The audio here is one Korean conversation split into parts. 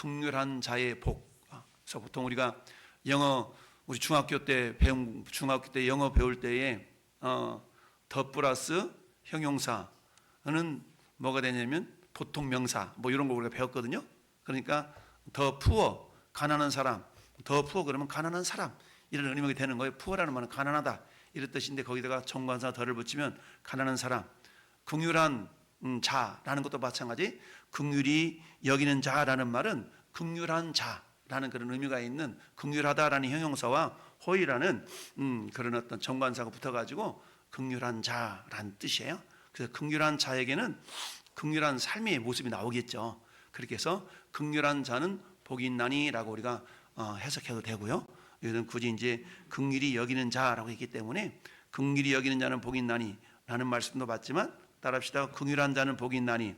긍휼한 자의 복. 그래서 보통 우리가 우리 중학교 때 영어 배울 때에 더 플러스 형용사는 뭐가 되냐면 보통 명사 뭐 이런 거 우리가 배웠거든요. 그러니까 더 푸어 가난한 사람, 더 푸어 그러면 가난한 사람 이런 의미가 되는 거예요. 푸어라는 말은 가난하다 이런 뜻인데 거기다가 정관사 더를 붙이면 가난한 사람. 긍휼한 자라는 것도 마찬가지. 긍휼히 여기는 자라는 말은 긍휼한 자라는 그런 의미가 있는 긍휼하다라는 형용사와 호의라는 그런 어떤 정관사가 붙어가지고 긍휼한 자라는 뜻이에요. 그래서 긍휼한 자에게는 긍휼한 삶의 모습이 나오겠죠. 그렇게 해서 긍휼한 자는 복이 있나니라고 우리가 해석해도 되고요. 이것은 굳이 이제 긍휼히 여기는 자라고 했기 때문에 긍휼히 여기는 자는 복이 있나니라는 말씀도 봤지만 따라합시다. 긍휼한 자는 복이 있나니.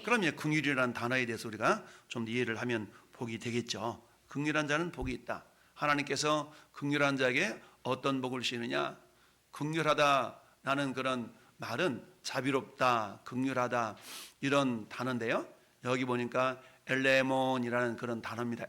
그러면 긍휼이라는 단어에 대해서 우리가 좀 이해를 하면 복이 되겠죠. 긍휼한 자는 복이 있다. 하나님께서 긍휼한 자에게 어떤 복을 주시느냐? 긍휼하다라는 그런 말은 자비롭다, 긍휼하다 이런 단어인데요. 여기 보니까 엘레몬이라는 그런 단어입니다.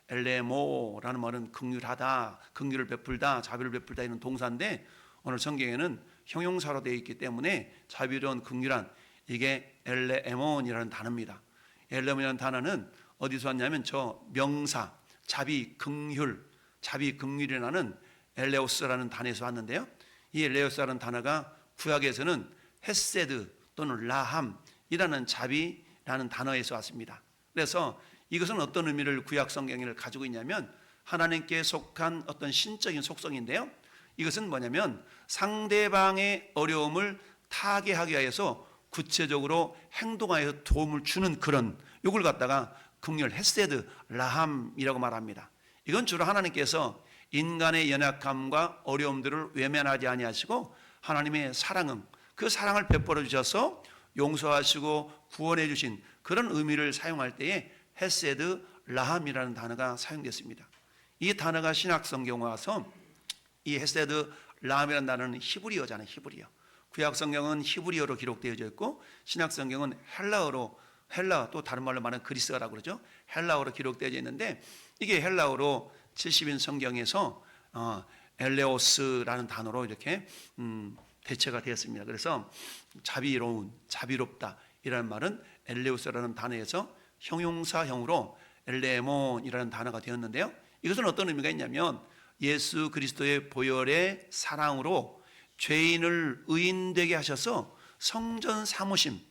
엘레모라는 말은 긍휼하다, 긍휼을 베풀다, 자비를 베풀다 이런 동사인데 오늘 성경에는 형용사로 되어 있기 때문에 자비로운 긍휼한 이게 엘레몬이라는 단어입니다. 엘레몬이라는 단어는 어디서 왔냐면 저 명사 자비 긍휼이라는 엘레오스라는 단어에서 왔는데요. 이 엘레오스라는 단어가 구약에서는 헤세드 또는 라함이라는 자비라는 단어에서 왔습니다. 그래서 이것은 어떤 의미를 구약 성경을 가지고 있냐면 하나님께 속한 어떤 신적인 속성인데요. 이것은 뭐냐면 상대방의 어려움을 타개하기 위해서 구체적으로 행동하여서 도움을 주는 그런 요걸 갖다가 긍휼 헤세드 라함이라고 말합니다. 이건 주로 하나님께서 인간의 연약함과 어려움들을 외면하지 아니하시고 하나님의 사랑은 그 사랑을 베풀어 주셔서 용서하시고 구원해 주신 그런 의미를 사용할 때에 헤세드 라함이라는 단어가 사용됐습니다. 이 단어가 신약 성경에 와서 이 헤세드 라함이라는 단어는 히브리어잖아요. 히브리어. 구약 성경은 히브리어로 기록되어 있고 신약 성경은 헬라어 또 다른 말로 말하는 그리스어라고 그러죠. 헬라어로 기록되어 있는데 이게 헬라어로 70인 성경에서 엘레오스라는 단어로 이렇게 대체가 되었습니다. 그래서 자비롭다 이라는 말은 엘레오스라는 단어에서 형용사형으로 엘레몬이라는 단어가 되었는데요. 이것은 어떤 의미가 있냐면 예수 그리스도의 보혈의 사랑으로 죄인을 의인되게 하셔서 성전 삼으심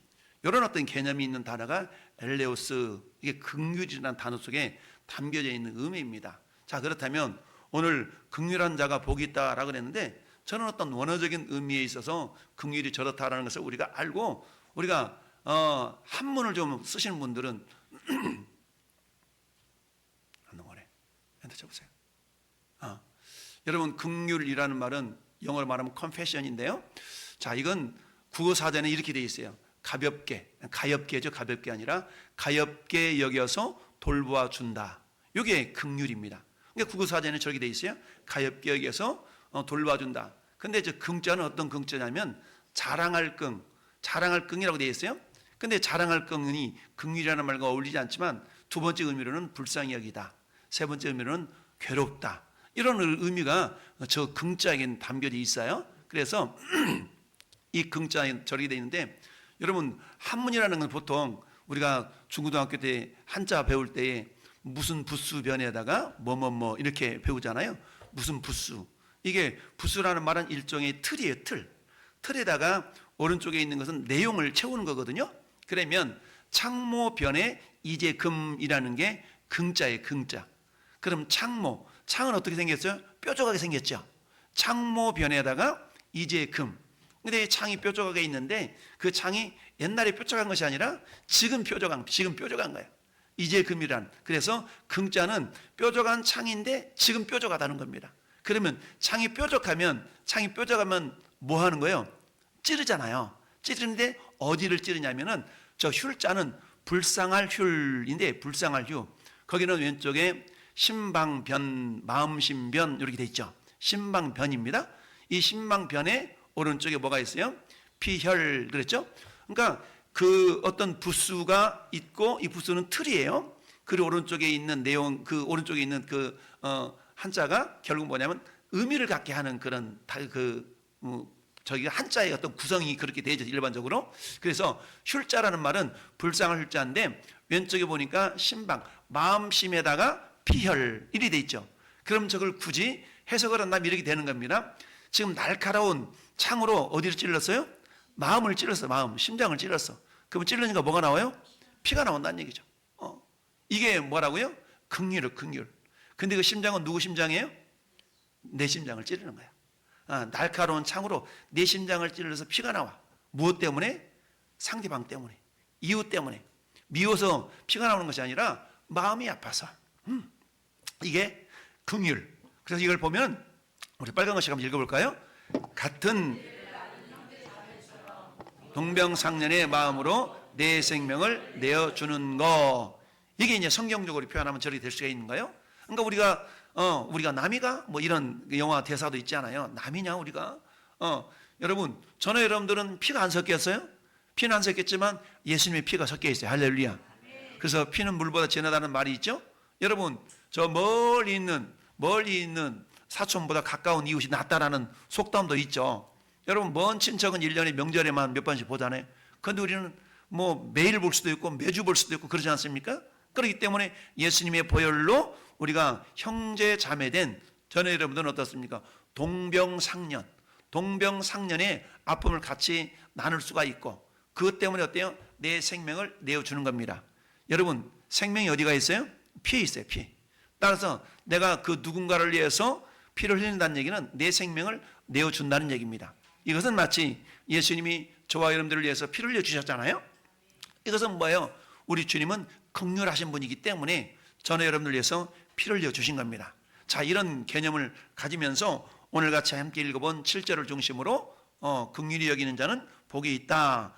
이런 어떤 개념이 있는 단어가 엘레오스, 이게 긍휼이라는 단어 속에 담겨져 있는 의미입니다. 자, 그렇다면 오늘 긍휼한 자가 복이 있다라고 그랬는데 저는 어떤 원어적인 의미에 있어서 긍휼이 저렇다라는 것을 우리가 알고 우리가 한문을 좀 쓰시는 분들은 한동안에 핸드 쳐보세요. 여러분 긍휼이라는 말은 영어로 말하면 confession인데요. 자, 이건 국어 사전에 이렇게 되어 있어요. 가엽게죠. 가볍게 아니라 가엽게 여겨서 돌보아 준다. 이게 긍휼입니다. 그러니까 국어 사전에 저렇게 되어 있어요. 가엽게 여겨서 돌보아 준다. 근데 저 긍자는 어떤 긍자냐면 자랑할 끙이라고 되어 있어요. 근데 자랑할 끙이 긍휼이라는 말과 어울리지 않지만 두 번째 의미로는 불쌍히 여기다. 세 번째 의미로는 괴롭다. 이런 의미가 저 긍자에는 담겨져 있어요. 그래서 이 긍자에 저렇게 되어 있는데 여러분 한문이라는 건 보통 우리가 중고등학교 때 한자 배울 때에 무슨 부수 변에다가 뭐뭐뭐 이렇게 배우잖아요. 무슨 부수. 이게 부수라는 말은 일종의 틀이에요. 틀에다가 오른쪽에 있는 것은 내용을 채우는 거거든요. 그러면 창모 변에 이제 금이라는 게 긍자예요. 긍자. 그럼 창은 어떻게 생겼어요? 뾰족하게 생겼죠. 창모 변에다가 이제 금. 근데 창이 뾰족하게 있는데 그 창이 옛날에 뾰족한 것이 아니라 지금 뾰족한 거예요. 이제 금이란. 그래서 긍자는 뾰족한 창인데 지금 뾰족하다는 겁니다. 그러면 창이 뾰족하면 뭐 하는 거예요? 찌르잖아요. 찌르는데 어디를 찌르냐면은 저 휼자는 불쌍할 휼인데 불쌍할 휼. 거기는 왼쪽에 신방변, 마음신변 이렇게 돼 있죠. 신방변입니다. 이 신방변에 오른쪽에 뭐가 있어요? 피혈 그랬죠? 그러니까 그 어떤 부수가 있고 이 부수는 틀이에요. 그 오른쪽에 있는 내용, 그 오른쪽에 있는 그 한자가 결국 뭐냐면 의미를 갖게 하는 그런 저기 한자의 어떤 구성이 그렇게 되죠, 일반적으로. 그래서 휼자라는 말은 불쌍한 휼자인데 왼쪽에 보니까 심방, 마음심에다가 피혈 이리 돼 있죠. 그럼 저걸 굳이 해석을 한다면 이렇게 되는 겁니다. 지금 날카로운 창으로 어디를 찔렀어요? 마음을 찔렀어. 마음, 심장을 찔렀어. 그러면 찔르니까 뭐가 나와요? 피가 나온다는 얘기죠. 이게 뭐라고요? 극률이요, 극률. 근데 그 심장은 누구 심장이에요? 내 심장을 찌르는 거야. 날카로운 창으로 내 심장을 찔러서 피가 나와. 무엇 때문에? 상대방 때문에, 이유 때문에. 미워서 피가 나오는 것이 아니라 마음이 아파서. 이게 극률. 그래서 이걸 보면 우리 빨간 것씩 한번 읽어볼까요? 같은 동병상련의 마음으로 내 생명을 내어주는 거. 이게 이제 성경적으로 표현하면 저렇게 될 수가 있는가요? 그러니까 우리가 남이가 뭐 이런 영화 대사도 있잖아요. 남이냐 우리가? 여러분, 저는 여러분들은 피가 안 섞였어요? 피는 안 섞였지만 예수님의 피가 섞여 있어요. 할렐루야. 그래서 피는 물보다 진하다는 말이 있죠. 여러분, 저 멀리 있는 사촌보다 가까운 이웃이 낫다라는 속담도 있죠. 여러분, 먼 친척은 1년에 명절에만 몇 번씩 보잖아요. 그런데 우리는 뭐 매일 볼 수도 있고 매주 볼 수도 있고 그러지 않습니까? 그렇기 때문에 예수님의 보혈로 우리가 형제 자매된 전에 여러분들은 어떻습니까? 동병상련의 아픔을 같이 나눌 수가 있고 그것 때문에 어때요? 내 생명을 내어주는 겁니다. 여러분, 생명이 어디가 있어요? 피에 있어요. 피. 따라서 내가 그 누군가를 위해서 피를 흘린다는 얘기는 내 생명을 내어준다는 얘기입니다. 이것은 마치 예수님이 저와 여러분들을 위해서 피를 흘려주셨잖아요. 이것은 뭐예요? 우리 주님은 긍휼하신 분이기 때문에 저는 여러분들 위해서 피를 흘려주신 겁니다. 자, 이런 개념을 가지면서 오늘 같이 함께 읽어본 7절을 중심으로 긍휼히 여기는 자는 복이 있다,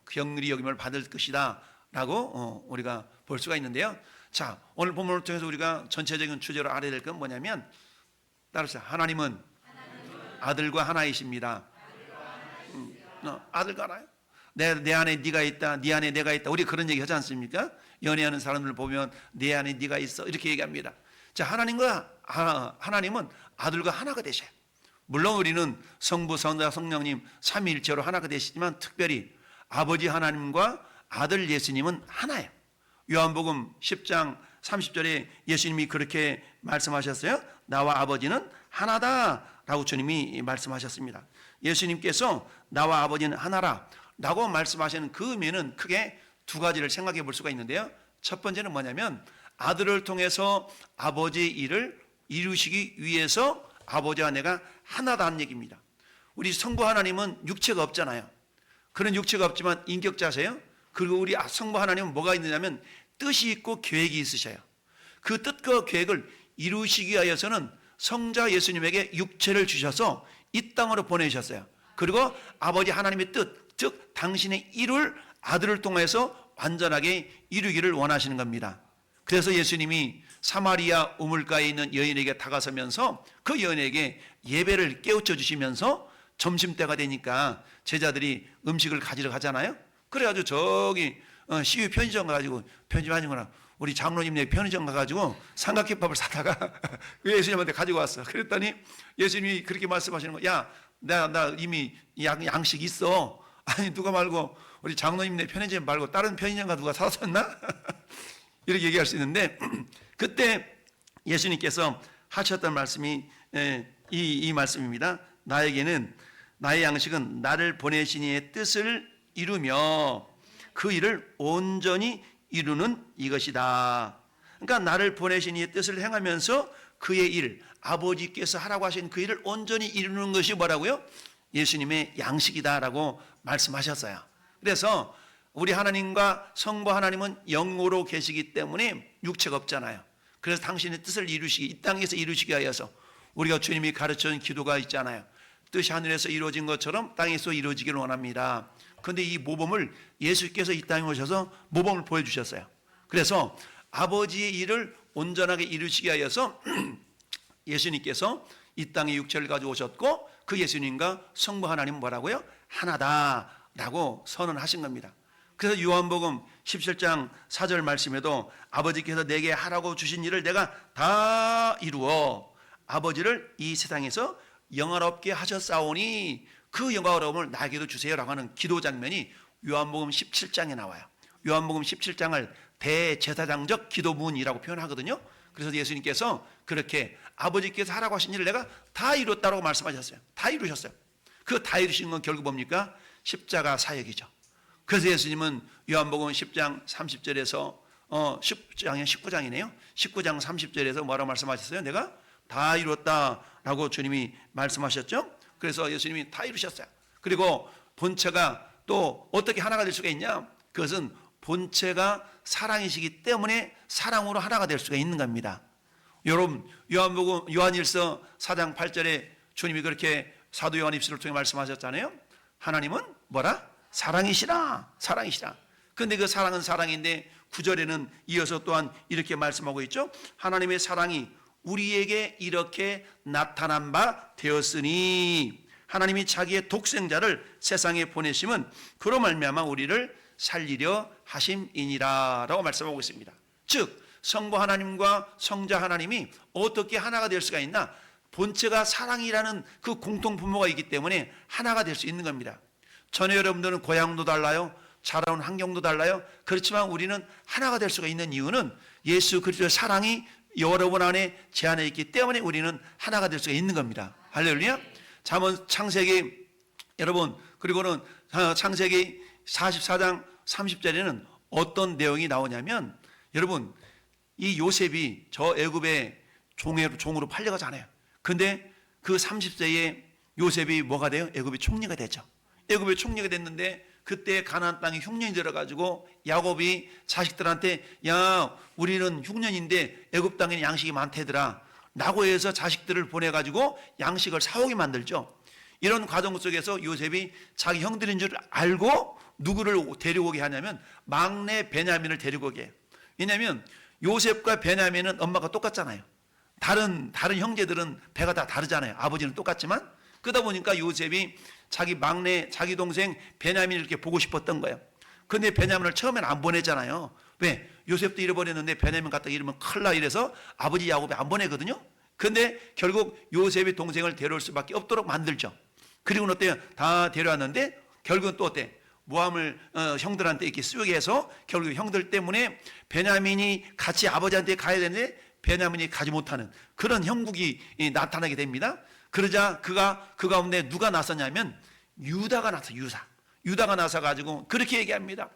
긍휼히 여김을 받을 것이다 라고 우리가 볼 수가 있는데요. 자, 오늘 본문을 통해서 우리가 전체적인 주제로 알아야 될 건 뭐냐면 따라서 하나님은 아들과 하나이십니다. 아들과 하나요? 내 안에 네가 있다, 네 안에 내가 있다. 우리 그런 얘기 하지 않습니까? 연애하는 사람들 보면 내 안에 네가 있어 이렇게 얘기합니다. 자, 하나님은 아들과 하나가 되셔요. 물론 우리는 성부, 성자, 성령님 삼위일체로 하나가 되시지만 특별히 아버지 하나님과 아들 예수님은 하나예요. 요한복음 10장 30절에 예수님이 그렇게 말씀하셨어요. 나와 아버지는 하나다 라고 주님이 말씀하셨습니다. 예수님께서 나와 아버지는 하나라 라고 말씀하시는 그 의미는 크게 두 가지를 생각해 볼 수가 있는데요. 첫 번째는 뭐냐면 아들을 통해서 아버지의 일을 이루시기 위해서 아버지와 내가 하나다는 얘기입니다. 우리 성부 하나님은 육체가 없잖아요. 그런 육체가 없지만 인격자세요. 그리고 우리 성부 하나님은 뭐가 있느냐면 뜻이 있고 계획이 있으셔요. 그 뜻과 계획을 이루시기 위하여서는 성자 예수님에게 육체를 주셔서 이 땅으로 보내셨어요. 그리고 아버지 하나님의 뜻, 즉 당신의 일을 아들을 통해서 완전하게 이루기를 원하시는 겁니다. 그래서 예수님이 사마리아 우물가에 있는 여인에게 다가서면서 그 여인에게 예배를 깨우쳐 주시면서 점심때가 되니까 제자들이 음식을 가지러 가잖아요. 그래가지고 저기 CU 편의점 가가지고 편의점하는구나. 우리 장로님네 편의점 가가지고 삼각김밥을 사다가 예수님한테 가지고 왔어. 그랬더니 예수님이 그렇게 말씀하시는 거야. 야, 나 이미 양식 있어. 아니 누가 말고 우리 장로님네 편의점 말고 다른 편의점가 누가 사왔나? 이렇게 얘기할 수 있는데 그때 예수님께서 하셨던 말씀이 이 말씀입니다. 나에게는 나의 양식은 나를 보내신 이의 뜻을 이루며 그 일을 온전히 이루는 이것이다. 그러니까 나를 보내신 이의 뜻을 행하면서 그의 일, 아버지께서 하라고 하신 그 일을 온전히 이루는 것이 뭐라고요? 예수님의 양식이다라고 말씀하셨어요. 그래서 우리 하나님과 성부 하나님은 영으로 계시기 때문에 육체가 없잖아요. 그래서 당신의 뜻을 이루시기, 이 땅에서 이루시기 위하여서 우리가 주님이 가르쳐준 기도가 있잖아요. 뜻이 하늘에서 이루어진 것처럼 땅에서 이루어지기를 원합니다. 그런데 이 모범을 예수께서 이 땅에 오셔서 모범을 보여주셨어요. 그래서 아버지의 일을 온전하게 이루시기 위하여서 예수님께서 이 땅에 육체를 가지고 오셨고 그 예수님과 성부 하나님은 뭐라고요? 하나다라고 선언하신 겁니다. 그래서 요한복음 17장 4절 말씀에도 아버지께서 내게 하라고 주신 일을 내가 다 이루어 아버지를 이 세상에서 영화롭게 하셨사오니 그 영화로움을 나에게도 주세요라고 하는 기도 장면이 요한복음 17장에 나와요. 요한복음 17장을 대제사장적 기도문이라고 표현하거든요. 그래서 예수님께서 그렇게 아버지께서 하라고 하신 일을 내가 다 이뤘다고 말씀하셨어요. 다 이루셨어요. 그 다 이루신 건 결국 뭡니까? 십자가 사역이죠. 그래서 예수님은 요한복음 10장 30절에서 10장에 19장이네요. 19장 30절에서 뭐라고 말씀하셨어요? 내가 다 이뤘다라고 주님이 말씀하셨죠. 그래서 예수님이 다 이루셨어요. 그리고 본체가 또 어떻게 하나가 될 수가 있냐? 그것은 본체가 사랑이시기 때문에 사랑으로 하나가 될 수가 있는 겁니다. 여러분 요한복음 요한일서 4장 8절에 주님이 그렇게 사도 요한 입술을 통해 말씀하셨잖아요. 하나님은 뭐라? 사랑이시라. 사랑이시라. 그런데 그 사랑은 사랑인데 9절에는 이어서 또한 이렇게 말씀하고 있죠. 하나님의 사랑이 우리에게 이렇게 나타난 바 되었으니 하나님이 자기의 독생자를 세상에 보내심은 그로 말미암아 우리를 살리려 하심이니라라고 말씀하고 있습니다. 즉 성부 하나님과 성자 하나님이 어떻게 하나가 될 수가 있나? 본체가 사랑이라는 그 공통 분모가 있기 때문에 하나가 될 수 있는 겁니다. 전에 여러분들은 고향도 달라요, 자라온 환경도 달라요. 그렇지만 우리는 하나가 될 수가 있는 이유는 예수 그리스도의 사랑이 여러분 안에 제 안에 있기 때문에 우리는 하나가 될 수가 있는 겁니다. 할렐루야. 잠언 창세기 여러분 그리고는 창세기 44장 30절에는 어떤 내용이 나오냐면 여러분 이 요셉이 저 애굽의 종으로 팔려가잖아요. 근데 그 30세에 요셉이 뭐가 돼요? 애굽의 총리가 되죠. 애굽의 총리가 됐는데 그때 가나안 땅에 흉년이 들어가지고 야곱이 자식들한테 야 우리는 흉년인데 애굽 땅에는 양식이 많대더라 라고 해서 자식들을 보내가지고 양식을 사오게 만들죠. 이런 과정 속에서 요셉이 자기 형들인 줄 알고 누구를 데리고 오게 하냐면 막내 베냐민을 데리고 오게 해요. 왜냐하면 요셉과 베냐민은 엄마가 똑같잖아요. 다른 형제들은 배가 다 다르잖아요. 아버지는 똑같지만 그러다 보니까 요셉이 자기 막내 자기 동생 베냐민을 이렇게 보고 싶었던 거예요. 그런데 베냐민을 처음에는 안 보내잖아요. 왜? 요셉도 잃어버렸는데 베냐민 갖다 잃으면 큰일 나 이래서 아버지 야곱이 안 보내거든요. 그런데 결국 요셉이 동생을 데려올 수밖에 없도록 만들죠. 그리고는 어때요? 다 데려왔는데 결국은 또 어때? 모함을 형들한테 이렇게 쓰게 해서 결국 형들 때문에 베냐민이 같이 아버지한테 가야 되는데 베냐민이 가지 못하는 그런 형국이 나타나게 됩니다. 그러자 그 가운데 누가 나섰냐면 유다가 나서 유다가 나서 가지고 그렇게 얘기합니다.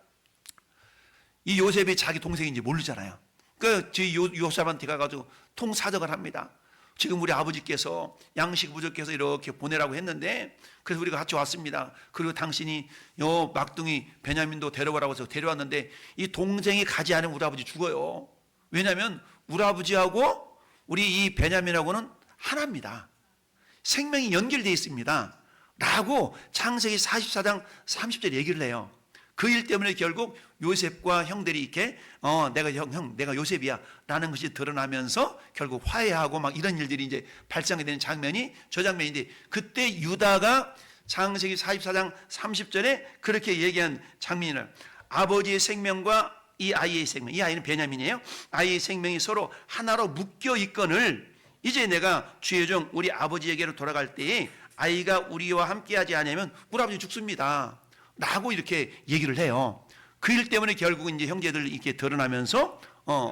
이 요셉이 자기 동생인지 모르잖아요. 그 요셉한테 가가지고 통사적을 합니다. 지금 우리 아버지께서 양식 부족해서 이렇게 보내라고 했는데 그래서 우리가 같이 왔습니다. 그리고 당신이 요 막둥이 베냐민도 데려오라고 해서 데려왔는데 이 동생이 가지 않으면 우리 아버지 죽어요. 왜냐하면 우리 아버지하고 우리 이 베냐민하고는 하나입니다. 생명이 연결되어 있습니다. 라고 창세기 44장 30절 얘기를 해요. 그 일 때문에 결국 요셉과 형들이 이렇게 내가 요셉이야 라는 것이 드러나면서 결국 화해하고 막 이런 일들이 이제 발생이 되는 장면이 저 장면인데 그때 유다가 창세기 44장 30절에 그렇게 얘기한 장면을 아버지의 생명과 이 아이의 생명, 이 아이는 베냐민이에요. 아이의 생명이 서로 하나로 묶여 있거늘 이제 내가 주의 종 우리 아버지에게로 돌아갈 때에 아이가 우리와 함께하지 않으면 우리 아버지 죽습니다. 라고 이렇게 얘기를 해요. 그 일 때문에 결국은 이제 형제들 이렇게 드러나면서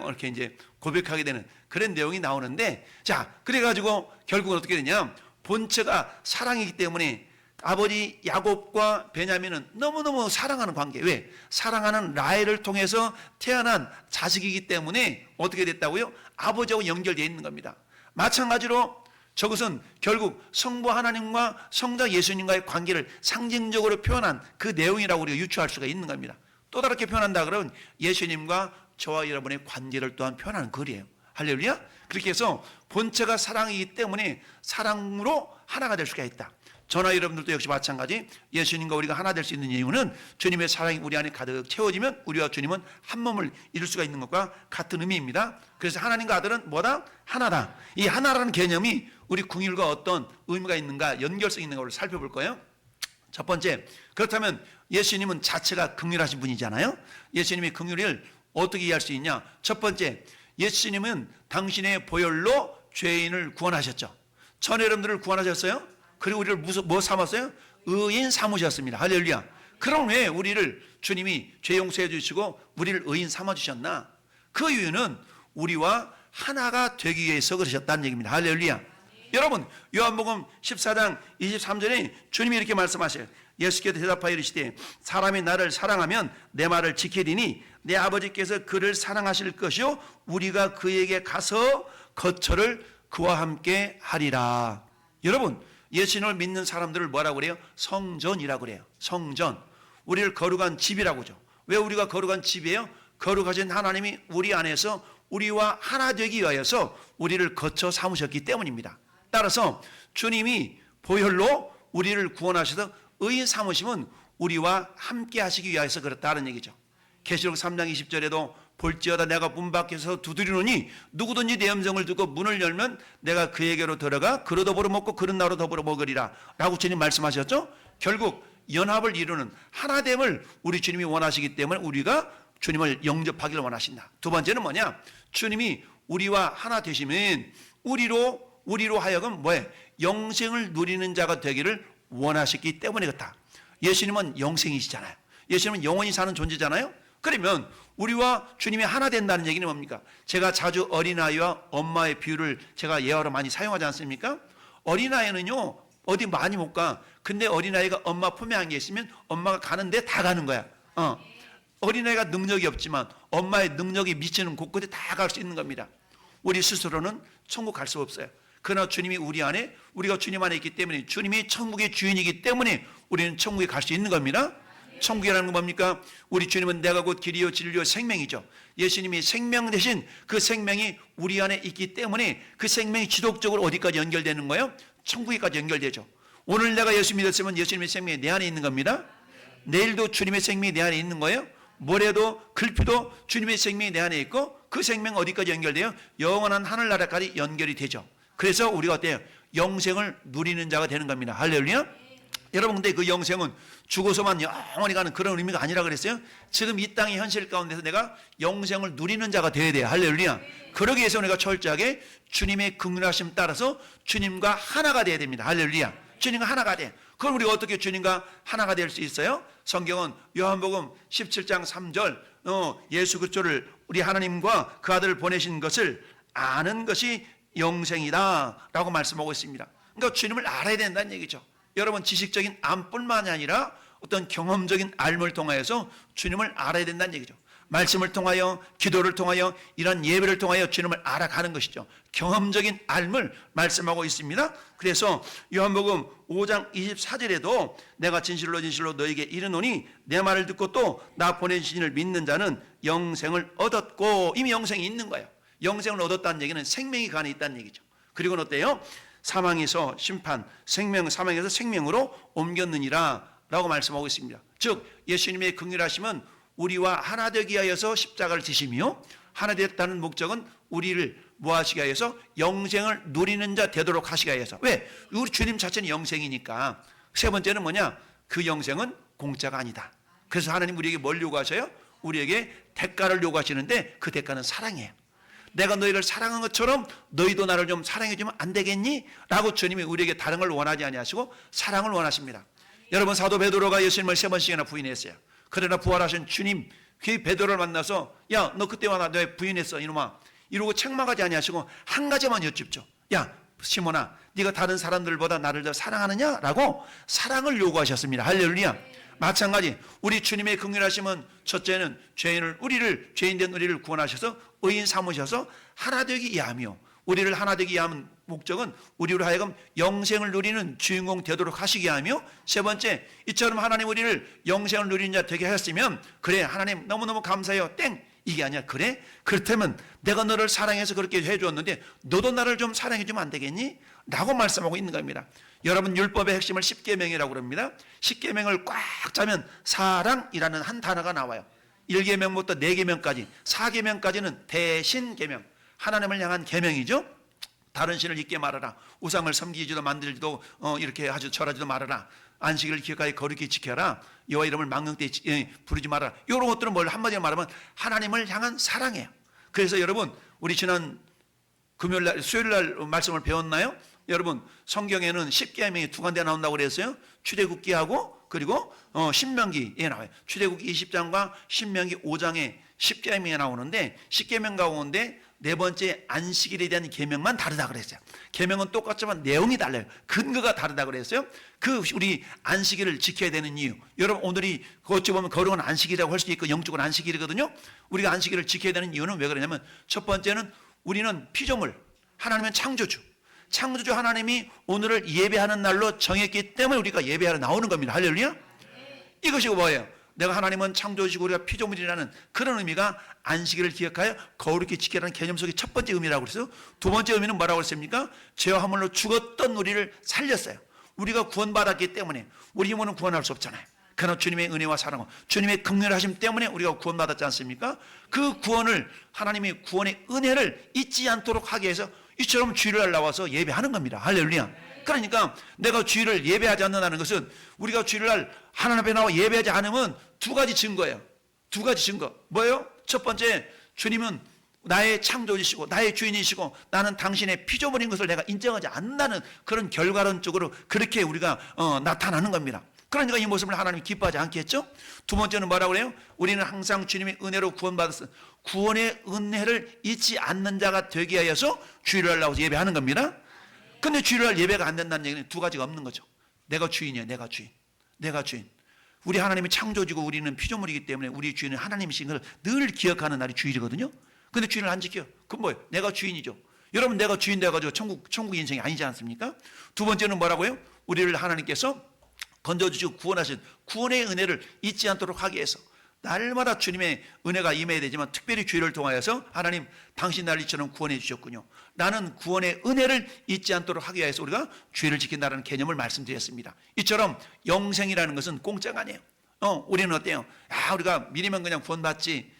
이렇게 이제 고백하게 되는 그런 내용이 나오는데 자, 그래가지고 결국은 어떻게 되냐? 본체가 사랑이기 때문에 아버지 야곱과 베냐민은 너무너무 사랑하는 관계. 왜? 사랑하는 라헬을 통해서 태어난 자식이기 때문에 어떻게 됐다고요? 아버지하고 연결되어 있는 겁니다. 마찬가지로 저것은 결국 성부 하나님과 성자 예수님과의 관계를 상징적으로 표현한 그 내용이라고 우리가 유추할 수가 있는 겁니다. 또 다르게 표현한다 그러면 예수님과 저와 여러분의 관계를 또한 표현하는 글이에요. 할렐루야. 그렇게 해서 본체가 사랑이기 때문에 사랑으로 하나가 될 수가 있다. 저나 여러분들도 역시 마찬가지 예수님과 우리가 하나 될 수 있는 이유는 주님의 사랑이 우리 안에 가득 채워지면 우리와 주님은 한 몸을 이룰 수가 있는 것과 같은 의미입니다. 그래서 하나님과 아들은 뭐다? 하나다. 이 하나라는 개념이 우리 궁율과 어떤 의미가 있는가 연결성이 있는 걸 살펴볼 거예요. 첫 번째, 그렇다면 예수님은 자체가 긍휼하신 분이잖아요. 예수님의 긍휼을 어떻게 이해할 수 있냐? 첫 번째, 예수님은 당신의 보혈로 죄인을 구원하셨죠. 천하 여러분들을 구원하셨어요. 그리고 우리를 뭐 삼았어요? 의인 삼으셨습니다. 할렐루야. 그럼 왜 우리를 주님이 죄 용서해 주시고 우리를 의인 삼아 주셨나? 그 이유는 우리와 하나가 되기 위해서 그러셨다는 얘기입니다. 할렐루야. 여러분, 요한복음 14장 23절에 주님이 이렇게 말씀하셔요. 예수께서 대답하여 이르시되 사람이 나를 사랑하면 내 말을 지키리니 내 아버지께서 그를 사랑하실 것이요 우리가 그에게 가서 거처를 그와 함께 하리라. 여러분, 예수님을 믿는 사람들을 뭐라고 그래요? 성전이라고 그래요. 성전. 우리를 거룩한 집이라고 하죠. 왜 우리가 거룩한 집이에요? 거룩하신 하나님이 우리 안에서 우리와 하나 되기 위하여서 우리를 거처 삼으셨기 때문입니다. 따라서 주님이 보혈로 우리를 구원하셔서 의인 삼으심은 우리와 함께 하시기 위하여서 그렇다는 얘기죠. 계시록 3장 20절에도 볼지어다 내가 문 밖에서 두드리노니 누구든지 내 음성을 듣고 문을 열면 내가 그에게로 들어가 그로 더불어 먹고 그런 나로 더불어 먹으리라 라고 주님 말씀하셨죠. 결국 연합을 이루는 하나됨을 우리 주님이 원하시기 때문에 우리가 주님을 영접하기를 원하신다. 두 번째는 뭐냐? 주님이 우리와 하나 되시면 우리로 하여금 뭐예요? 영생을 누리는 자가 되기를 원하셨기 때문에 그렇다. 예수님은 영생이시잖아요. 예수님은 영원히 사는 존재잖아요. 그러면 우리와 주님이 하나 된다는 얘기는 뭡니까? 제가 자주 어린아이와 엄마의 비유를 제가 예화로 많이 사용하지 않습니까? 어린아이는요 어디 많이 못 가. 근데 어린아이가 엄마 품에 안겨 있으면 엄마가 가는데 다 가는 거야. 어린아이가 능력이 없지만 엄마의 능력이 미치는 곳곳에 다 갈 수 있는 겁니다. 우리 스스로는 천국 갈 수 없어요. 그러나 주님이 우리 안에, 우리가 주님 안에 있기 때문에, 주님이 천국의 주인이기 때문에 우리는 천국에 갈 수 있는 겁니다. 천국이라는 건 뭡니까? 우리 주님은 내가 곧 길이요 진리요 생명이죠. 예수님이 생명 대신 그 생명이 우리 안에 있기 때문에 그 생명이 지속적으로 어디까지 연결되는 거예요? 천국에까지 연결되죠. 오늘 내가 예수 믿었으면 예수님의 생명이 내 안에 있는 겁니다. 내일도 주님의 생명이 내 안에 있는 거예요. 모레도 글피도 주님의 생명이 내 안에 있고 그 생명 어디까지 연결돼요? 영원한 하늘나라까지 연결이 되죠. 그래서 우리가 어때요? 영생을 누리는 자가 되는 겁니다. 할렐루야. 여러분, 근데 그 영생은 죽어서만 영원히 가는 그런 의미가 아니라 그랬어요. 지금 이 땅의 현실 가운데서 내가 영생을 누리는 자가 되어야 돼요. 할렐루야. 그러기 위해서 우리가 철저하게 주님의 긍휼하심 따라서 주님과 하나가 되어야 됩니다. 할렐루야. 주님과 하나가 돼. 그럼 우리가 어떻게 주님과 하나가 될 수 있어요? 성경은 요한복음 17장 3절 예수 그리스도를 우리 하나님과 그 아들을 보내신 것을 아는 것이 영생이다 라고 말씀하고 있습니다. 그러니까 주님을 알아야 된다는 얘기죠. 여러분, 지식적인 암뿐만이 아니라 어떤 경험적인 알을 통하여서 주님을 알아야 된다는 얘기죠. 말씀을 통하여, 기도를 통하여, 이런 예배를 통하여 주님을 알아가는 것이죠. 경험적인 알을 말씀하고 있습니다. 그래서 요한복음 5장 24절에도 내가 진실로 진실로 너에게 이르노니 내 말을 듣고 또 나 보내신 이를 믿는 자는 영생을 얻었고, 이미 영생이 있는 거예요. 영생을 얻었다는 얘기는 생명이 그 안에 있다는 얘기죠. 그리고는 어때요? 사망에서 심판, 사망에서 생명으로 옮겼느니라 라고 말씀하고 있습니다. 즉 예수님의 긍휼하심은 우리와 하나 되기 위하여서 십자가를 지시며, 하나 됐다는 목적은 우리를 뭐하시기 위하여서 영생을 누리는 자 되도록 하시기 위하여서. 왜? 우리 주님 자체는 영생이니까. 세 번째는 뭐냐? 그 영생은 공짜가 아니다. 그래서 하나님 우리에게 뭘 요구하셔요? 우리에게 대가를 요구하시는데 그 대가는 사랑이에요. 내가 너희를 사랑한 것처럼 너희도 나를 좀 사랑해주면 안 되겠니? 라고 주님이 우리에게 다른 걸 원하지 아니하시고 사랑을 원하십니다. 여러분, 사도 베드로가 예수님을 3번씩이나 부인했어요. 그러나 부활하신 주님, 그 베드로를 만나서 야, 너 그때와 나 왜 부인했어 이놈아, 이러고 책망하지 아니하시고 한 가지만 여쭙죠. 야 시몬아, 네가 다른 사람들보다 나를 더 사랑하느냐? 라고 사랑을 요구하셨습니다. 할렐루야. 마찬가지 우리 주님의 긍휼하심은 첫째는 죄인된 우리를 구원하셔서 의인 삼으셔서 하나 되기 위하며, 우리를 하나 되기 위한 목적은 우리로 하여금 영생을 누리는 주인공 되도록 하시게 하며, 세 번째 이처럼 하나님 우리를 영생을 누리는 자 되게 하셨으면 그래 하나님 너무너무 감사해요 땡 이게 아니야. 그래? 그렇다면 내가 너를 사랑해서 그렇게 해주었는데 너도 나를 좀 사랑해주면 안 되겠니? 라고 말씀하고 있는 겁니다. 여러분, 율법의 핵심을 10계명이라고 그럽니다. 10계명을 꽉 짜면 사랑이라는 한 단어가 나와요. 1계명부터 4계명까지, 4계명까지는 대신계명, 하나님을 향한 계명이죠. 다른 신을 잊게 말아라. 우상을 섬기지도 만들지도 이렇게 아주 절하지도 말아라. 안식일을 기억하여 거룩히 지켜라. 여호와 이름을 망령 때 부르지 마라. 이런 것들은 뭘 한마디로 말하면 하나님을 향한 사랑이에요. 그래서 여러분 우리 지난 금요일날 수요일날 말씀을 배웠나요? 여러분 성경에는 10계명이 두 군데 나온다고 그랬어요. 출애굽기하고 그리고 신명기에 나와요. 출애굽기 20장과 신명기 5장에 10계명이 나오는데 10계명 가운데 네 번째 안식일에 대한 계명만 다르다 그랬어요. 계명은 똑같지만 내용이 달라요. 근거가 다르다 그랬어요. 그 우리 안식일을 지켜야 되는 이유, 여러분 오늘이 어찌 보면 거룩한 안식일이라고 할 수도 있고 영적인 안식일이거든요. 우리가 안식일을 지켜야 되는 이유는 왜 그러냐면 첫 번째는 우리는 피조물, 하나님은 창조주 하나님이 오늘을 예배하는 날로 정했기 때문에 우리가 예배하러 나오는 겁니다. 할렐루야. 이것이 뭐예요? 내가 하나님은 창조주시고 우리가 피조물이라는 그런 의미가 안식일을 기억하여 거룩히 지키라는 개념 속의 첫 번째 의미라고 그랬어요. 두 번째 의미는 뭐라고 했습니까? 죄와 허물로 죽었던 우리를 살렸어요. 우리가 구원받았기 때문에 우리 힘으로는 구원할 수 없잖아요. 그러나 주님의 은혜와 사랑, 주님의 긍휼하심 때문에 우리가 구원받았지 않습니까? 그 구원을 하나님의 구원의 은혜를 잊지 않도록 하기 위해서 이처럼 주일날 나와서 예배하는 겁니다. 할렐루야. 그러니까 내가 주일을 예배하지 않는다는 것은 우리가 주일날 하나님 앞에 나와 예배하지 않으면 두 가지 증거예요. 두 가지 증거. 뭐예요? 첫 번째, 주님은 나의 창조주시고 나의 주인이시고 나는 당신의 피조물인 것을 내가 인정하지 않는다는 그런 결과론적으로 그렇게 우리가 나타나는 겁니다. 그러니까 이 모습을 하나님이 기뻐하지 않겠죠? 두 번째는 뭐라고 그래요? 우리는 항상 주님의 은혜로 구원받았어. 구원의 은혜를 잊지 않는 자가 되게 하여서 주일날 나와서 예배하는 겁니다. 근데 주일날 예배가 안 된다는 얘기는 두 가지가 없는 거죠. 내가 주인이에요. 내가 주인. 우리 하나님이 창조주고 우리는 피조물이기 때문에 우리 주인은 하나님이신 걸 늘 기억하는 날이 주일이거든요. 근데 주인을 안 지켜요. 그건 뭐예요? 내가 주인이죠. 여러분 내가 주인 돼가지고 천국 인생이 아니지 않습니까? 두 번째는 뭐라고요? 우리를 하나님께서 건져주시고 구원하신 구원의 은혜를 잊지 않도록 하기 위해서 날마다 주님의 은혜가 임해야 되지만 특별히 주일을 통하여서 하나님 당신 날 이처럼 구원해 주셨군요. 나는 구원의 은혜를 잊지 않도록 하기 위해서 우리가 주일을 지킨다는 개념을 말씀드렸습니다. 이처럼 영생이라는 것은 공짜가 아니에요. 우리는 어때요? 우리가 믿으면 그냥 구원받지.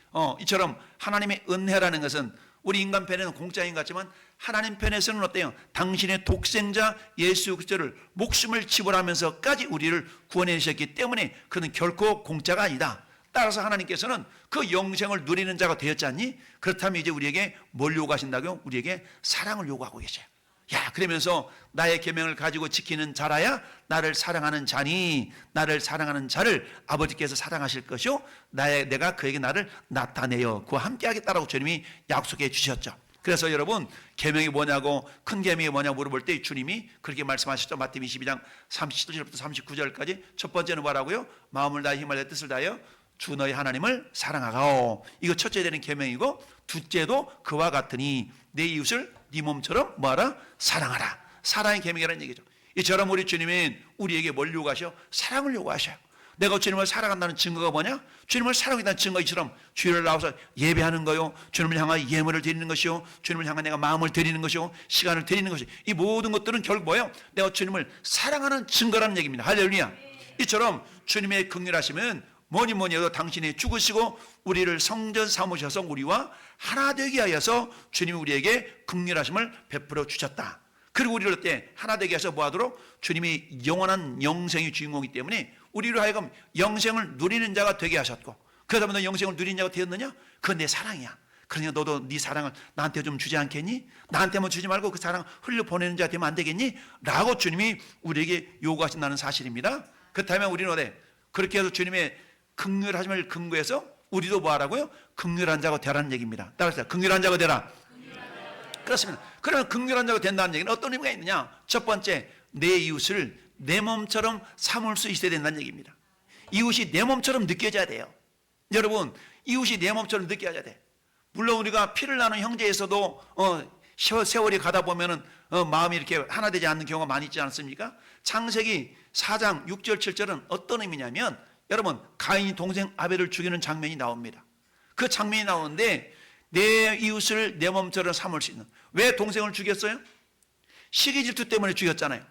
이처럼 하나님의 은혜라는 것은 우리 인간 편에는 공짜인 것 같지만 하나님 편에서는 어때요? 당신의 독생자 예수 그리스도를 목숨을 지불하면서까지 우리를 구원해 주셨기 때문에 그는 결코 공짜가 아니다. 따라서 하나님께서는 그 영생을 누리는 자가 되었지 않니? 그렇다면 이제 우리에게 뭘 요구하신다고요? 우리에게 사랑을 요구하고 계셔요. 그러면서 나의 계명을 가지고 지키는 자라야 나를 사랑하는 자니 나를 사랑하는 자를 아버지께서 사랑하실 것이요 내가 그에게 나를 나타내어 그와 함께 하겠다라고 주님이 약속해 주셨죠. 그래서 여러분 계명이 뭐냐고 큰 계명이 뭐냐고 물어볼 때 주님이 그렇게 말씀하셨죠. 마태복음 22장 37절부터 39절까지 첫 번째는 뭐라고요? 마음을 다해 힘을 다해 뜻을 다하여 주 너희 하나님을 사랑하오. 이거 첫째 되는 계명이고 둘째도 그와 같으니 내 이웃을 네 몸처럼 뭐하라? 사랑하라. 사랑의 계명이라는 얘기죠. 이처럼 우리 주님은 우리에게 뭘 요구하셔? 사랑을 요구하셔요. 내가 주님을 사랑한다는 증거가 뭐냐? 주님을 사랑한다는 증거 이처럼 주일을 나와서 예배하는 거요, 주님을 향하여 예물을 드리는 것이요, 주님을 향하여 내가 마음을 드리는 것이요, 시간을 드리는 것이요. 이 모든 것들은 결국 뭐예요? 내가 주님을 사랑하는 증거라는 얘기입니다. 할렐루야. 이처럼 주님의 긍휼하심은 뭐니 해도 당신이 죽으시고 우리를 성전 삼으셔서 우리와 하나 되게 하여서 주님이 우리에게 긍휼하심을 베풀어 주셨다. 그리고 우리를 어때? 하나 되게 해서 뭐하도록? 주님이 영원한 영생의 주인공이기 때문에 우리로 하여금 영생을 누리는 자가 되게 하셨고, 그러다 보면 너 영생을 누리는 자가 되었느냐? 그건 내 사랑이야. 그러니까 너도 네 사랑을 나한테 좀 주지 않겠니? 나한테만 주지 말고 그 사랑 흘려보내는 자 되면 안 되겠니? 라고 주님이 우리에게 요구하신다는 사실입니다. 그렇다면 우리는 어때? 그렇게 해서 주님의 긍휼하심을 근거해서 우리도 뭐하라고요? 긍휼한 자가 되라는 얘기입니다. 따라서 긍휼한 자가 되라. 그렇습니다. 그러면 긍휼한 자가 된다는 얘기는 어떤 의미가 있느냐? 첫 번째, 내 이웃을 내 몸처럼 삼을 수 있어야 된다는 얘기입니다. 이웃이 내 몸처럼 느껴져야 돼요. 여러분, 이웃이 내 몸처럼 느껴져야 돼. 물론 우리가 피를 나눈 형제에서도 세월이 가다 보면은 마음이 이렇게 하나 되지 않는 경우가 많이 있지 않습니까? 창세기 4장 6절 7절은 어떤 의미냐면, 여러분, 가인이 동생 아벨을 죽이는 장면이 나옵니다. 그 장면이 나오는데 내 이웃을 내 몸처럼 삼을 수 있는, 왜 동생을 죽였어요? 시기 질투 때문에 죽였잖아요.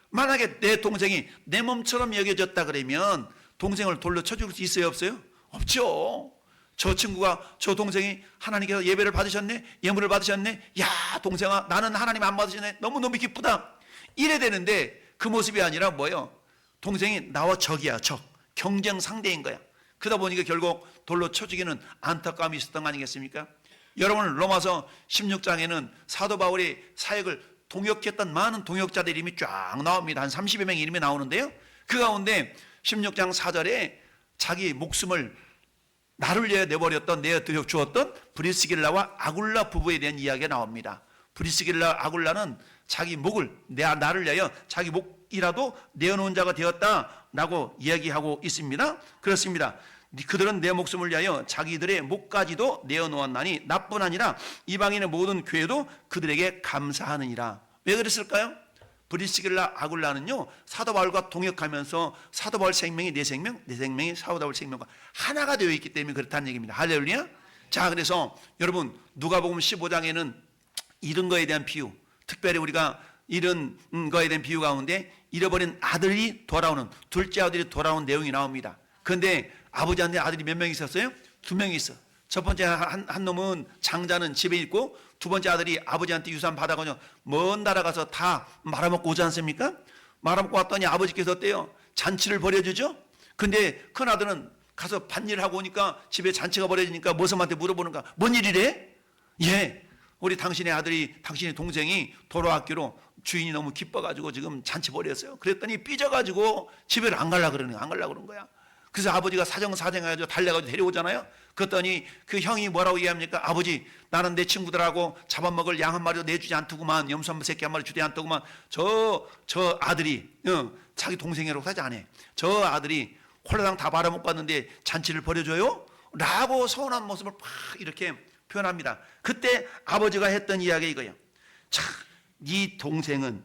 만약에 내 동생이 내 몸처럼 여겨졌다 그러면 동생을 돌려 쳐 죽일 수 있어요, 없어요? 없죠. 저 친구가, 저 동생이 하나님께서 예배를 받으셨네, 예물을 받으셨네, 야 동생아 나는 하나님 안 받으셨네, 너무너무 기쁘다, 이래 되는데 그 모습이 아니라 뭐예요? 동생이 나와 적이야, 적. 경쟁 상대인 거야. 그러다 보니까 결국 돌로 쳐 죽이는 안타까움이 있었던 거 아니겠습니까? 여러분, 로마서 16장에는 사도 바울의 사역을 동역했던 많은 동역자들 이름이 쫙 나옵니다. 한 30여 명의 이름이 나오는데요, 그 가운데 16장 4절에 자기 목숨을 나를 위해 내버렸던, 내어드려 주었던 브리스길라와 아굴라 부부에 대한 이야기가 나옵니다. 브리스길라 아굴라는 자기 목을, 나를 위하여 자기 목이라도 내어놓은 자가 되었다라고 이야기하고 있습니다. 그렇습니다. 그들은 내 목숨을 위하여 자기들의 목까지도 내어놓았나니 나뿐 아니라 이방인의 모든 교회도 그들에게 감사하느니라. 왜 그랬을까요? 브리스길라 아굴라는요, 사도 바울과 동역하면서 사도 바울 생명이 내 생명, 내 생명이 사도 바울 생명과 하나가 되어 있기 때문에 그렇다는 얘기입니다. 할렐루야. 자, 그래서 여러분, 누가복음 15장에는 잃은 거에 대한 비유, 특별히 우리가 잃은 거에 대한 비유 가운데 잃어버린 아들이 돌아오는, 둘째 아들이 돌아오는 내용이 나옵니다. 그런데 아버지한테 아들이 몇 명 있었어요? 2명이 있어. 첫 번째 한 놈은, 장자는 집에 있고, 두 번째 아들이 아버지한테 유산 받아가지고 먼 나라 가서 다 말아먹고 오지 않습니까? 말아먹고 왔더니 아버지께서 어때요? 잔치를 벌여주죠? 근데 큰 아들은 가서 밭일을 하고 오니까 집에 잔치가 벌어지니까 모섬한테 물어보는가? 뭔 일이래? 예, 우리 당신의 아들이, 당신의 동생이 돌아왔기로 주인이 너무 기뻐가지고 지금 잔치 벌였어요. 그랬더니 삐져가지고 집에 안 가려고 그러는 거야. 안 가려고 그런 거야. 그래서 아버지가 사정사정해가지고 달려가지고 데려오잖아요. 그랬더니 그 형이 뭐라고 얘기합니까? 아버지, 나는 내 친구들하고 잡아먹을 양 한 마리도 내주지 않더구만, 염소 한 새끼 한 마리 주지 않더구만. 저 아들이, 자기 동생이라고 하지 않아. 저 아들이 홀라당 다 말아먹고 왔는데 잔치를 벌여줘요? 라고 서운한 모습을 팍 이렇게 표현합니다. 그때 아버지가 했던 이야기 이거예요. 자, 네 동생은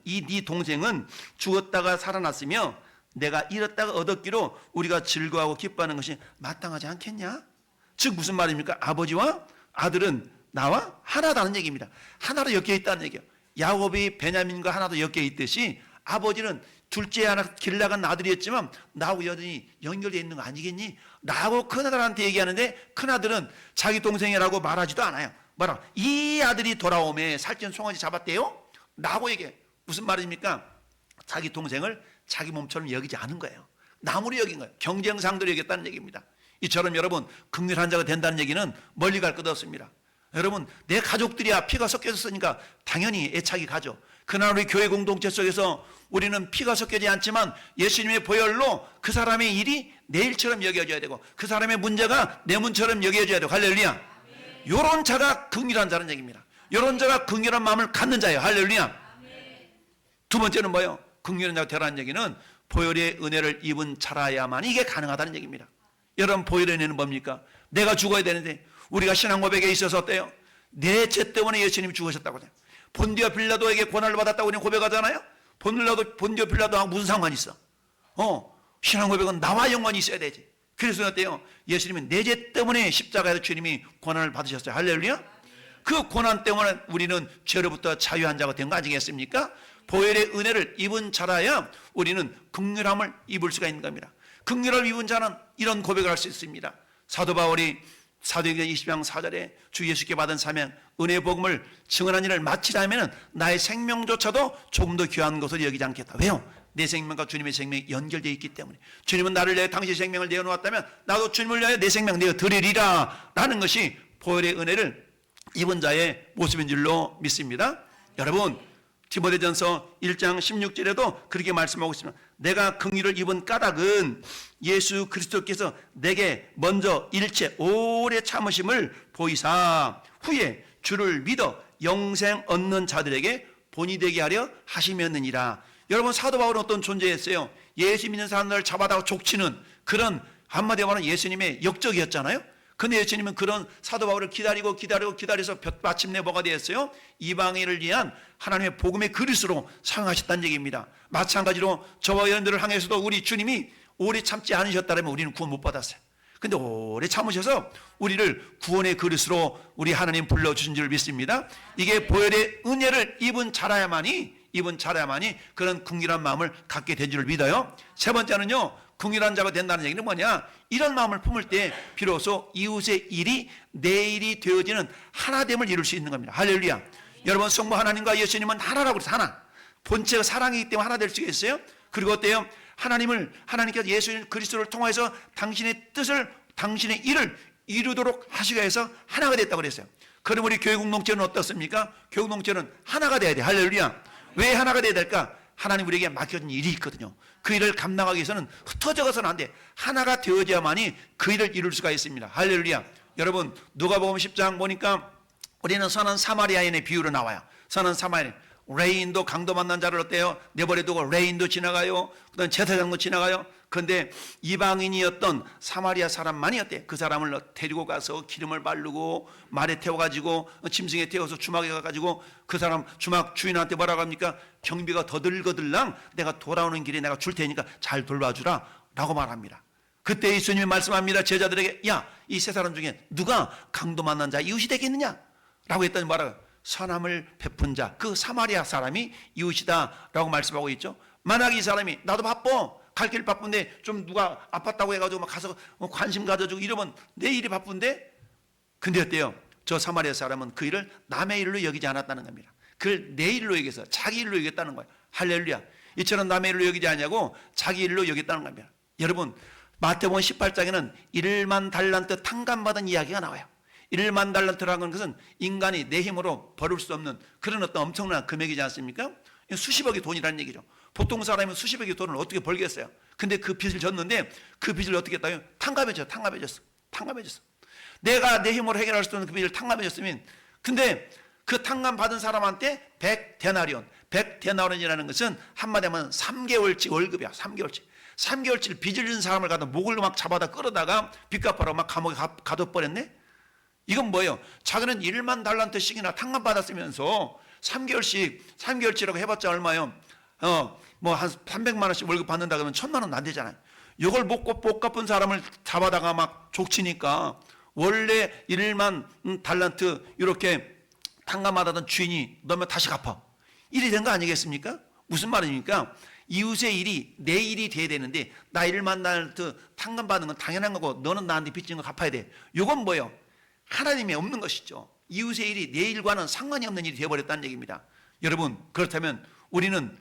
죽었다가 살아났으며 내가 잃었다가 얻었기로 우리가 즐거워하고 기뻐하는 것이 마땅하지 않겠냐? 즉 무슨 말입니까? 아버지와 아들은 나와 하나다는 얘기입니다. 하나로 엮여 있다는 얘기예요. 야곱이 베냐민과 하나도 엮여 있듯이 아버지는 둘째 하나 길 나간 아들이었지만 나하고 여전히 연결되어 있는 거 아니겠니? 라고 큰아들한테 얘기하는데, 큰아들은 자기 동생이라고 말하지도 않아요. 뭐라? 이 아들이 돌아오매 살찐 송아지 잡았대요? 라고 얘기해. 무슨 말입니까? 자기 동생을 자기 몸처럼 여기지 않은 거예요. 나무로 여긴 거예요. 경쟁상대로 여겼다는 얘기입니다. 이처럼 여러분, 긍휼한 자가 된다는 얘기는 멀리 갈 것 없습니다. 여러분, 내 가족들이야 피가 섞여졌으니까 당연히 애착이 가죠. 그날 우리 교회 공동체 속에서 우리는 피가 섞여지지 않지만 예수님의 보혈로 그 사람의 일이 내 일처럼 여겨져야 되고, 그 사람의 문제가 내 문처럼 여겨져야 되고, 할렐루야. 요런 자가 긍휼한 자는 얘기입니다. 요런 자가 긍휼한 마음을 갖는 자예요. 할렐루야. 두 번째는 뭐예요? 긍휼한 자가 되라는 얘기는 보혈의 은혜를 입은 자라야만 이게 가능하다는 얘기입니다. 여러분, 보혈의 은혜는 뭡니까? 내가 죽어야 되는데, 우리가 신앙 고백에 있어서 어때요? 내 죄 때문에 예수님이 죽으셨다고 해요. 본디오 빌라도에게 고난을 받았다고 우리는 고백하잖아요. 본디오 빌라도하고 무슨 상관이 있어? 신앙 고백은 나와 연관이 있어야 되지. 그래서 어때요? 예수님이 내 죄 때문에 십자가에서 주님이 고난을 받으셨어요. 할렐루야. 그 고난 때문에 우리는 죄로부터 자유한 자가 된 거 아니겠습니까? 보혈의 은혜를 입은 자라야 우리는 긍휼함을 입을 수가 있는 겁니다. 긍휼을 입은 자는 이런 고백을 할 수 있습니다. 사도 바울이 사도행전 20장 4절에 주 예수께 받은 사명, 은혜의 복음을 증언한 일을 마치려면 나의 생명조차도 조금 더 귀한 것으로 여기지 않겠다. 왜요? 내 생명과 주님의 생명이 연결되어 있기 때문에. 주님은 나를 위해 당신의 생명을 내어놓았다면 나도 주님을 위하여 내 생명 내어드리리라 라는 것이 보혈의 은혜를 입은 자의 모습인 줄로 믿습니다. 여러분, 디모데전서 1장 16절에도 그렇게 말씀하고 있습니다. 내가 긍휼을 입은 까닭은 예수 그리스도께서 내게 먼저 일체 오래 참으심을 보이사 후에 주를 믿어 영생 얻는 자들에게 본이 되게 하려 하심이었느니라. 여러분, 사도 바울은 어떤 존재였어요? 예수 믿는 사람들을 잡아다가 족치는 그런, 한마디로 말하면 예수님의 역적이었잖아요. 근데 예수님은 그런 사도 바울을 기다려서 마침내 뭐가 되었어요? 이방인을 위한 하나님의 복음의 그릇으로 사용하셨다는 얘기입니다. 마찬가지로 저와 여러분들을 향해서도 우리 주님이 오래 참지 않으셨다면 우리는 구원 못 받았어요. 근데 오래 참으셔서 우리를 구원의 그릇으로 우리 하나님 불러주신 줄 믿습니다. 이게 보혈의 은혜를 입은 자라야만이 그런 긍휼한 마음을 갖게 된 줄 믿어요. 세 번째는요, 긍휼한 자가 된다는 얘기는 뭐냐? 이런 마음을 품을 때 비로소 이웃의 일이 내 일이 되어지는 하나됨을 이룰 수 있는 겁니다. 할렐루야. 여러분, 성부 하나님과 예수님은 하나라고 그래서 하나. 본체가 사랑이기 때문에 하나 될 수가 있어요. 그리고 어때요? 하나님께서 예수 그리스도를 통해서 당신의 뜻을, 당신의 일을 이루도록 하시기 위해서 하나가 됐다고 그랬어요. 그럼 우리 교회 공동체는 어떻습니까? 교회 공동체는 하나가 돼야 돼. 할렐루야. 왜 하나가 돼야 될까? 하나님 우리에게 맡겨진 일이 있거든요. 그 일을 감당하기 위해서는 흩어져 가서는 안 돼. 하나가 되어져야만이 그 일을 이룰 수가 있습니다. 할렐루야. 여러분, 누가복음 10장 보니까 우리는 선한 사마리아인의 비유로 나와요. 선한 사마리아인. 레인도 강도 만난 자를 어때요? 내버려두고 레인도 지나가요. 그다음 제사장도 지나가요. 그런데 이방인이었던 사마리아 사람만이 어때? 그 사람을 데리고 가서 기름을 바르고 말에 태워가지고 짐승에 태워서 주막에 가가지고 그 사람 주막 주인한테 뭐라고 합니까? 경비가 더들거들랑 내가 돌아오는 길에 내가 줄 테니까 잘 돌봐주라 라고 말합니다. 그때 예수님이 말씀합니다. 제자들에게 야, 이 세 사람 중에 누가 강도 만난 자 이웃이 되겠느냐? 라고 했더니 뭐라고? 선함을 베푼 자, 그 사마리아 사람이 이웃이다 라고 말씀하고 있죠. 만약 이 사람이 나도 바빠, 갈 길 바쁜데 좀 누가 아팠다고 해가지고 막 가서 관심 가져주고 이러면 내 일이 바쁜데, 근데 어때요? 저 사마리아 사람은 그 일을 남의 일로 여기지 않았다는 겁니다. 그걸 내 일로 여기서 자기 일로 여겼다는 거예요. 할렐루야. 이처럼 남의 일로 여기지 않냐고 자기 일로 여겼다는 겁니다. 여러분, 마태복음 18장에는 1만 달란트 탕감받은 이야기가 나와요. 1만 달란트라는 것은 인간이 내 힘으로 벌을 수 없는 그런 어떤 엄청난 금액이지 않습니까? 수십억의 돈이라는 얘기죠. 보통 사람이 수십억의 돈을 어떻게 벌겠어요? 근데 그 빚을 졌는데 그 빚을 어떻게 했다요? 탕감해줬어. 내가 내 힘으로 해결할 수 없는 그 빚을 탕감해줬으면, 근데 그 탕감 받은 사람한테 100데나리온, 100데나리온이라는 것은 한마디 하면 3개월치 월급이야. 3개월치 빚을 진 사람을 갖다 목을 막 잡아다 끌어다가 빚 갚아라고 막 감옥에 가둬버렸네? 이건 뭐예요? 자기는 1만 달란트씩이나 탕감받았으면서 3개월치라고 해봤자 얼마요? 뭐 한 300만 원씩 월급 받는다 그러면 1000만 원 안 되잖아요. 이걸 못 갚은 사람을 잡아다가 막 족치니까 원래 1만 달란트 이렇게 탕감받았던 주인이 너면 다시 갚아. 일이 된 거 아니겠습니까? 무슨 말입니까? 이웃의 일이 내 일이 돼야 되는데 나 1만 달란트 탕감받는 건 당연한 거고 너는 나한테 빚진 거 갚아야 돼. 이건 뭐예요? 하나님이 없는 것이죠. 이웃의 일이 내 일과는 상관이 없는 일이 되어버렸다는 얘기입니다. 여러분, 그렇다면 우리는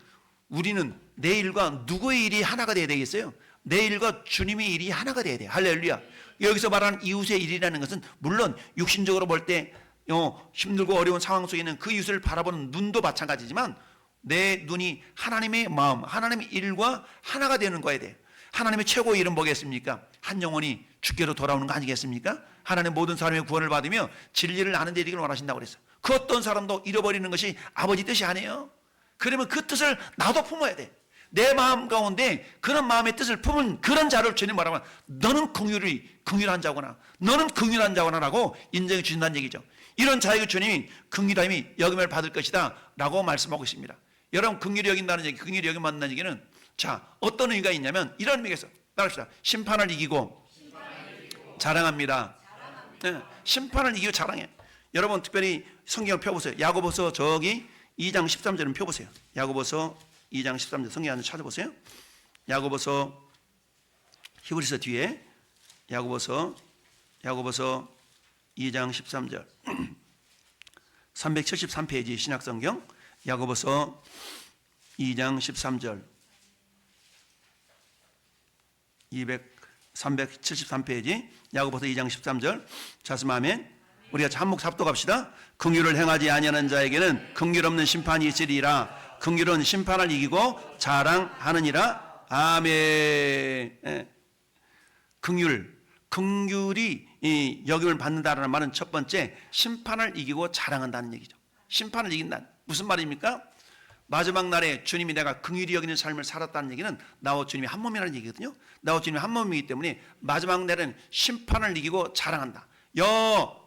내 일과 누구의 일이 하나가 돼야 되겠어요? 내 일과 주님의 일이 하나가 돼야 돼요. 할렐루야. 여기서 말하는 이웃의 일이라는 것은 물론 육신적으로 볼 때 힘들고 어려운 상황 속에 있는 그 이웃을 바라보는 눈도 마찬가지지만 내 눈이 하나님의 마음, 하나님의 일과 하나가 되는 거야 돼. 하나님의 최고의 일은 뭐겠습니까? 한 영혼이 주께로 돌아오는 거 아니겠습니까? 하나님 모든 사람의 구원을 받으며 진리를 아는 데 이르기를 원하신다고 그랬어요. 그 어떤 사람도 잃어버리는 것이 아버지 뜻이 아니에요. 그러면 그 뜻을 나도 품어야 돼. 내 마음 가운데 그런 마음의 뜻을 품은 그런 자를 주님 말하면 너는 긍휼한 자구나, 너는 긍휼한 자구나라고 인정해 주신다는 얘기죠. 이런 자에게 주님이 긍휼함이 여김을 받을 것이다 라고 말씀하고 있습니다. 여러분, 긍휼히 여긴다는 얘기, 긍휼히 여김받는다는 얘기는 자, 어떤 의미가 있냐면 이런 의미겠어. 따라합시다. 심판을 이기고 자랑합니다. 네, 심판을 이기고 자랑해. 여러분, 특별히 성경을 펴보세요. 야고보서 저기 2장 13절을 펴보세요. 야고보서 2장 13절 성경 한번 찾아보세요. 야고보서, 히브리서 뒤에 야고보서 2장 13절 373페이지 신약성경 야고보서 2장 13절 373페이지 야고보서 2장 13절 자씀 아멘. 우리가 한목 잡독합시다. 긍휼을 행하지 아니하는 자에게는 긍휼 없는 심판이 있으리라. 긍휼은 심판을 이기고 자랑하느니라. 아멘. 긍휼이 여김을 받는다라는 말은 첫 번째 심판을 이기고 자랑한다는 얘기죠. 심판을 이긴다는 무슨 말입니까? 마지막 날에 주님이 내가 긍휼히 여기는 삶을 살았다는 얘기는 나와 주님이 한 몸이라는 얘기거든요. 나와 주님이 한 몸이기 때문에 마지막 날에는 심판을 이기고 자랑한다.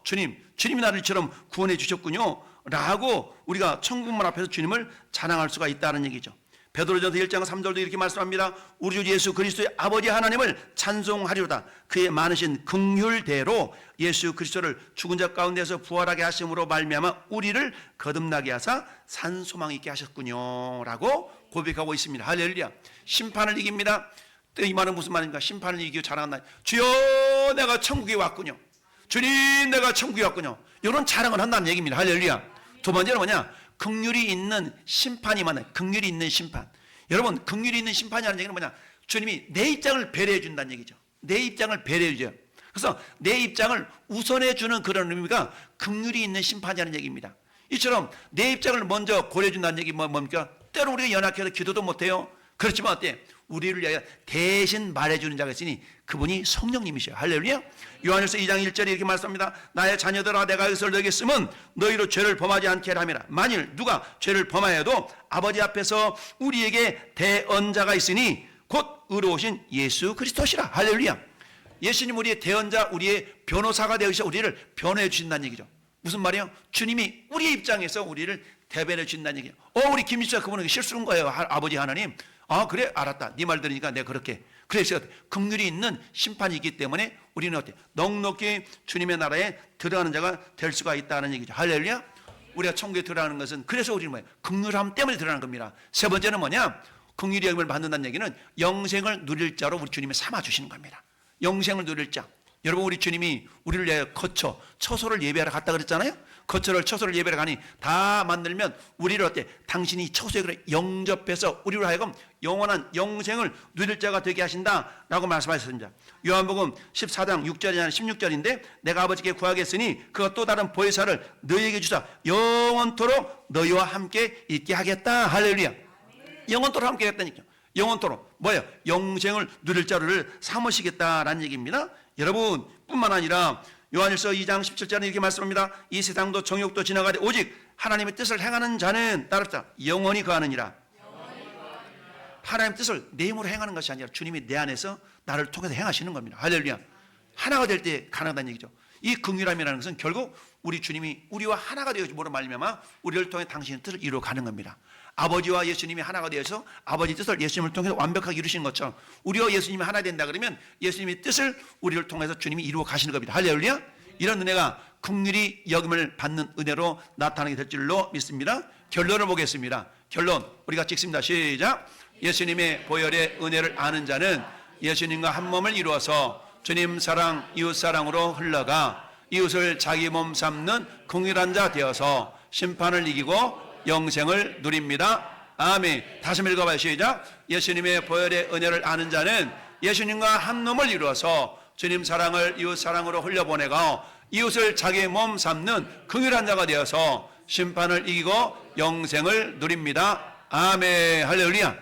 주님이 나를 이처럼 구원해 주셨군요 라고 우리가 천국문 앞에서 주님을 자랑할 수가 있다는 얘기죠. 베드로전서 1장 3절도 이렇게 말씀합니다. 우리 주 예수 그리스도의 아버지 하나님을 찬송하리로다. 그의 많으신 긍휼대로 예수 그리스도를 죽은 자 가운데서 부활하게 하심으로 말미암아 우리를 거듭나게 하사 산 소망 있게 하셨군요 라고 고백하고 있습니다. 할렐루야. 심판을 이깁니다. 이 말은 무슨 말입니까? 심판을 이기고 자랑한다. 주여 내가 천국에 왔군요. 주님 내가 천국에 왔군요. 이런 자랑을 한다는 얘기입니다. 할렐루야. 두 번째는 뭐냐? 긍휼이 있는 심판이 많아요. 긍휼이 있는 심판. 여러분, 긍휼이 있는 심판이라는 얘기는 뭐냐? 주님이 내 입장을 배려해 준다는 얘기죠. 내 입장을 배려해 줘요. 그래서 내 입장을 우선해 주는 그런 의미가 긍휼이 있는 심판이라는 얘기입니다. 이처럼 내 입장을 먼저 고려해 준다는 얘기 뭡니까? 때로 우리가 연약해서 기도도 못해요. 그렇지만 어때? 우리를 위하여 대신 말해주는 자가 있으니 그분이 성령님이셔요. 할렐루야. 요한일서 2장 1절에 이렇게 말씀합니다. 나의 자녀들아, 내가 이것을 너에게 쓰면 너희로 죄를 범하지 않게 하라. 만일 누가 죄를 범하여도 아버지 앞에서 우리에게 대언자가 있으니 곧 의로우신 예수 그리스도시라. 할렐루야. 예수님 우리의 대언자, 우리의 변호사가 되어서 우리를 변호해 주신다는 얘기죠. 무슨 말이에요? 주님이 우리의 입장에서 우리를 대변해 주신다는 얘기예요. 우리 김지수가 그분에게 실수한 거예요. 아버지 하나님. 그래, 알았다. 네 말 들으니까 내가 그렇게. 그래서 긍휼이 있는 심판이기 때문에 우리는 어때? 넉넉히 주님의 나라에 들어가는 자가 될 수가 있다는 얘기죠. 할렐루야. 우리가 천국에 들어가는 것은 그래서 우리는 뭐예요? 긍휼함 때문에 들어가는 겁니다. 세 번째는 뭐냐? 긍휼의 여김을 받는다는 얘기는 영생을 누릴 자로 우리 주님이 삼아 주시는 겁니다. 영생을 누릴 자. 여러분, 우리 주님이 우리를 위해 거처, 처소를 예배하러 갔다 그랬잖아요. 처소를 예배하러 가니 다 만들면 우리를 어때? 당신이 처소에 영접해서 우리로 하여금 영원한 영생을 누릴 자가 되게 하신다라고 말씀하셨습니다. 요한복음 14장 6절이나 16절인데 내가 아버지께 구하겠으니 그가 또 다른 보혜사를 너희에게 주사 영원토록 너희와 함께 있게 하겠다. 할렐루야. 영원토록 함께 하겠다니까. 영원토록 뭐예요? 영생을 누릴 자를 삼으시겠다라는 얘기입니다. 여러분, 뿐만 아니라 요한일서 2장 17절에 이렇게 말씀합니다. 이 세상도 정욕도 지나가되 오직 하나님의 뜻을 행하는 자는 따릅시다. 영원히 거하느니라. 하나님의 뜻을 내 힘으로 행하는 것이 아니라 주님이 내 안에서 나를 통해서 행하시는 겁니다. 할렐루야. 하나가 될 때 가능하다는 얘기죠. 이 긍휼함이라는 것은 결국 우리 주님이 우리와 하나가 되어줌으로 말미암아 우리를 통해 당신의 뜻을 이루어가는 겁니다. 아버지와 예수님이 하나가 되어서 아버지 뜻을 예수님을 통해서 완벽하게 이루시는 것처럼 우리와 예수님이 하나 된다 그러면 예수님의 뜻을 우리를 통해서 주님이 이루어 가시는 겁니다. 할렐루야. 이런 은혜가 긍휼히 여김을 받는 은혜로 나타나게 될 줄로 믿습니다. 결론을 보겠습니다. 결론 우리가 찍습니다. 시작. 예수님의 보혈의 은혜를 아는 자는 예수님과 한 몸을 이루어서 주님 사랑 이웃 사랑으로 흘러가 이웃을 자기 몸 삼는 긍휼한 자 되어서 심판을 이기고 영생을 누립니다. 아멘. 다시 읽어봐요. 시작. 예수님의 보혈의 은혜를 아는 자는 예수님과 한 몸을 이루어서 주님 사랑을 이웃 사랑으로 흘려보내고 이웃을 자기의 몸 삼는 긍휼한 자가 되어서 심판을 이기고 영생을 누립니다. 아멘. 할렐루야.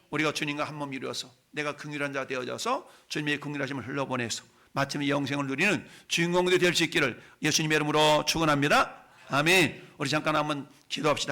우리가 주님과 한 몸 이루어서 내가 긍휼한 자 되어져서 주님의 긍휼하심을 흘려보내서 마침내 영생을 누리는 주인공들이 될 수 있기를 예수님의 이름으로 축원합니다. 아멘. 우리 잠깐 한번 기도합시다.